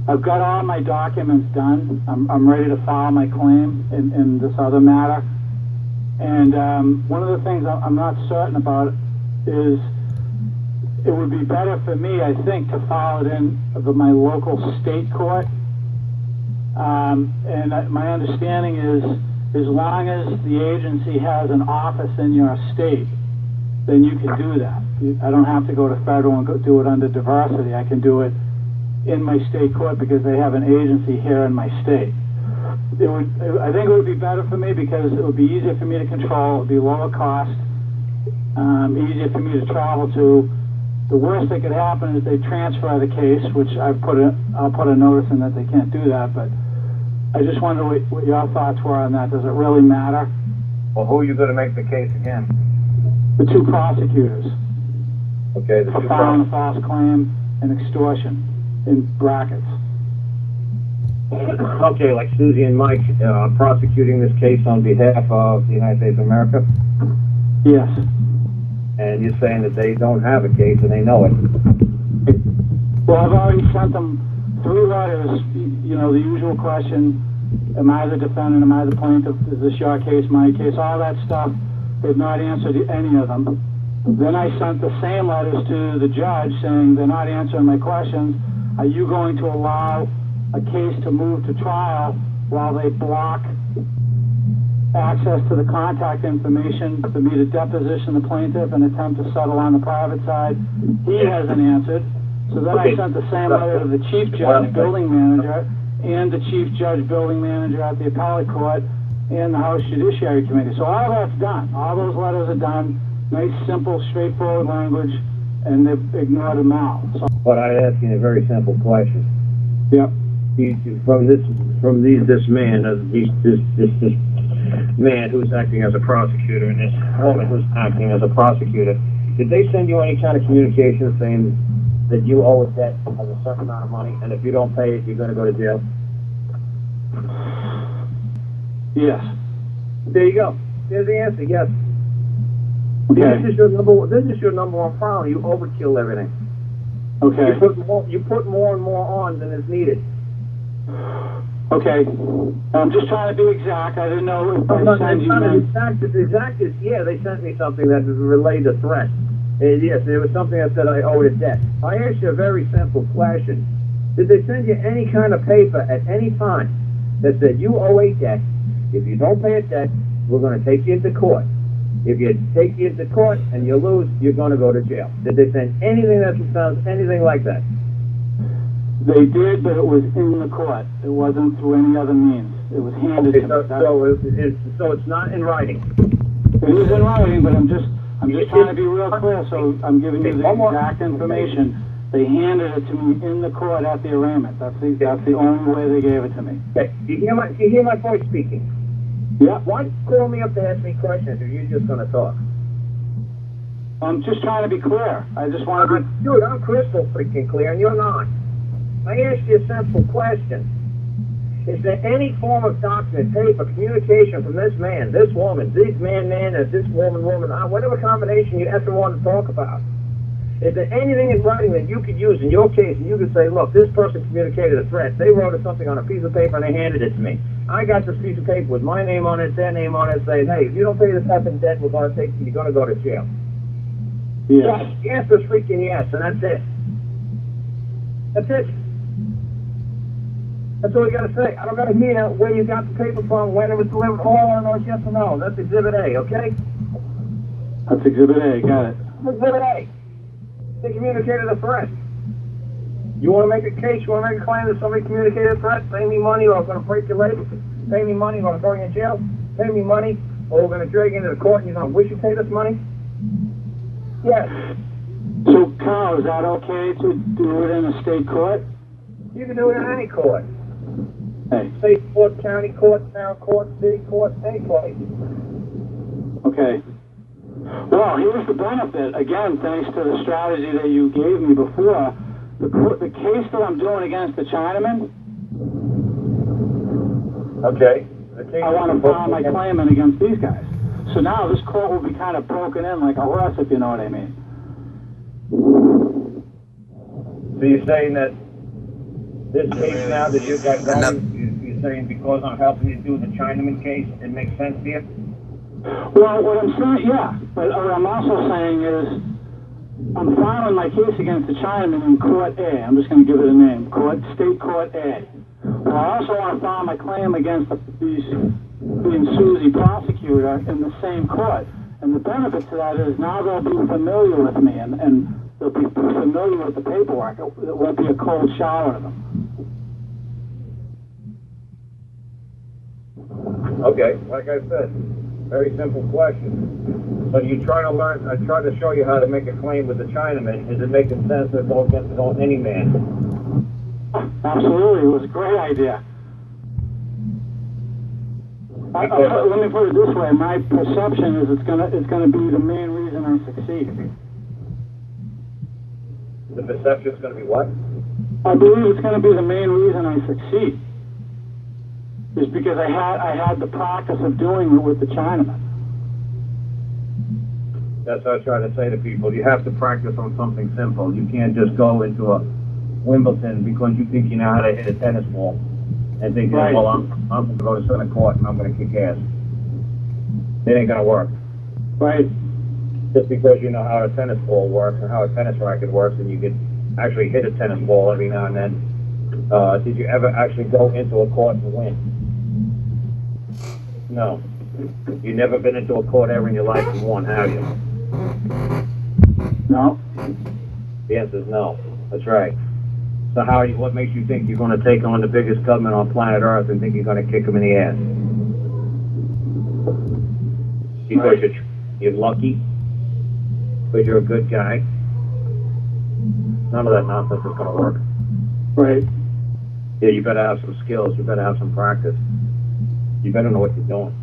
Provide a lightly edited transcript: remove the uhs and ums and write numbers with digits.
I've got all my documents done. I'm ready to file my claim in this other matter. And one of the things I'm not certain about is it would be better for me, I think, to file it in my local state court. My understanding is, as long as the agency has an office in your state, then you can do that. I don't have to go to federal and do it under diversity. I can do it in my state court because they have an agency here in my state. I think it would be better for me because it would be easier for me to control. It would be lower cost, easier for me to travel to. The worst that could happen is they transfer the case, which I'll put a notice in that they can't do that. But I just wonder what your thoughts were on that. Does it really matter? Well, who are you going to make the case again? The two prosecutors. Okay, the for two filing a false claim and extortion in brackets. Okay, like Susie and Mike prosecuting this case on behalf of the United States of America? Yes. And you're saying that they don't have a case and they know it? Well, I've already sent them 3 letters, you know, the usual question, am I the defendant, am I the plaintiff, is this your case, my case, all that stuff. They've not answered any of them. Then I sent the same letters to the judge saying they're not answering my questions. Are you going to allow a case to move to trial while they block access to the contact information for me to deposition the plaintiff and attempt to settle on the private side? He hasn't answered. So then I sent the same letter to the chief judge, building manager, and the chief judge, building manager at the appellate court, and the House Judiciary Committee. So all that's done. All those letters are done. Nice, simple, straightforward language, and they've ignored them all. So, but I asked you a very simple question. Yep. This man who's acting as a prosecutor and this woman who's acting as a prosecutor, did they send you any kind of communication saying that you owe a debt of a certain amount of money, and if you don't pay it, you're going to go to jail? Yes. There you go. There's the answer. Yes. Okay. This is your number one problem. You overkill everything. Okay. You put more and more on than is needed. Okay. I'm just trying to be exact. I didn't know if I sent you... Exact is, yeah, they sent me something that is relayed to threat. Yes, there was something that said I owed a debt. I asked you a very simple question. Did they send you any kind of paper at any time that said you owe a debt? If you don't pay a debt, we're going to take you into court. If you take you into court and you lose, you're going to go to jail. Did they send anything that sounds anything like that? They did, but it was in the court. It wasn't through any other means. It was handed to me. So it's not in writing. It is in writing, but I'm just trying to be real clear, so I'm giving you the exact information. They handed it to me in the court at the arraignment. That's the only way they gave it to me. Okay. Do you hear my voice speaking? Yeah. Why call me up to ask me questions if you're just going to talk? I'm just trying to be clear. I just want to be... Dude, I'm crystal freaking clear, and you're not. I asked you a simple question. Is there any form of document, paper, communication from this man, this woman, this man, or this woman, whatever combination you ever want to talk about? Is there anything in writing that you could use in your case and you could say, look, this person communicated a threat. They wrote something on a piece of paper and they handed it to me. I got this piece of paper with my name on it, their name on it, saying, hey, if you don't pay this effing debt, you're going to go to jail. Yes. The answer is freaking yes, and that's it. That's it. That's all you got to say. I don't got to hear where you got the paper from, when it was delivered. All I know is yes or no. That's Exhibit A, okay? That's Exhibit A. Got it. Exhibit A. They communicated a threat. You want to make a case, you want to make a claim that somebody communicated a threat, pay me money or I'm going to break your leg, pay me money or I'm going to throw you in jail, pay me money or we're going to drag you into the court and you're going to wish you paid us money? Yes. So, Carl, is that okay to do it in a state court? You can do it in any court. Hey. State court, county court, town court, city court, any place. Okay. Well, here's the benefit. Again, thanks to the strategy that you gave me before, the case that I'm doing against the Chinaman, okay. I want to file my claim in against these guys. So now this court will be kind of broken in like a horse, if you know what I mean. So you're saying that This case now that you've got going, you're saying because I'm helping you do the Chinaman case, it makes sense to you? Well, what I'm saying, yeah, but what I'm also saying is, I'm filing my case against the Chinaman in Court A. I'm just going to give it a name, State Court A. Well, I also want to file my claim against being Susie prosecutor in the same court. And the benefit to that is now they'll be familiar with me and they'll be familiar with the paperwork. It won't be a cold shower to them. Okay, like I said, very simple question. So you trying to learn, I tried to show you how to make a claim with the Chinaman. Is it making sense to go against any man? Absolutely, it was a great idea. Let me put it this way: my perception is it's gonna be the main reason I succeed. The perception is going to be what? I believe it's gonna be the main reason I succeed. Is because I had the practice of doing it with the Chinaman. That's what I try to say to people. You have to practice on something simple. You can't just go into a Wimbledon because you think you know how to hit a tennis ball and think, Right. well, I'm going to go to center court and I'm going to kick ass. It ain't going to work. Right. Just because you know how a tennis ball works and how a tennis racket works and you can actually hit a tennis ball every now and then. Did you ever actually go into a court and win? No. You've never been into a court ever in your life and won, have you? No. The answer is no. That's right. So what makes you think you're going to take on the biggest government on planet Earth and think you're going to kick them in the ass? Because Right. you're lucky? Because you're a good guy? None of that nonsense is going to work. Right. Yeah, you better have some skills. You better have some practice. You better know what you're doing.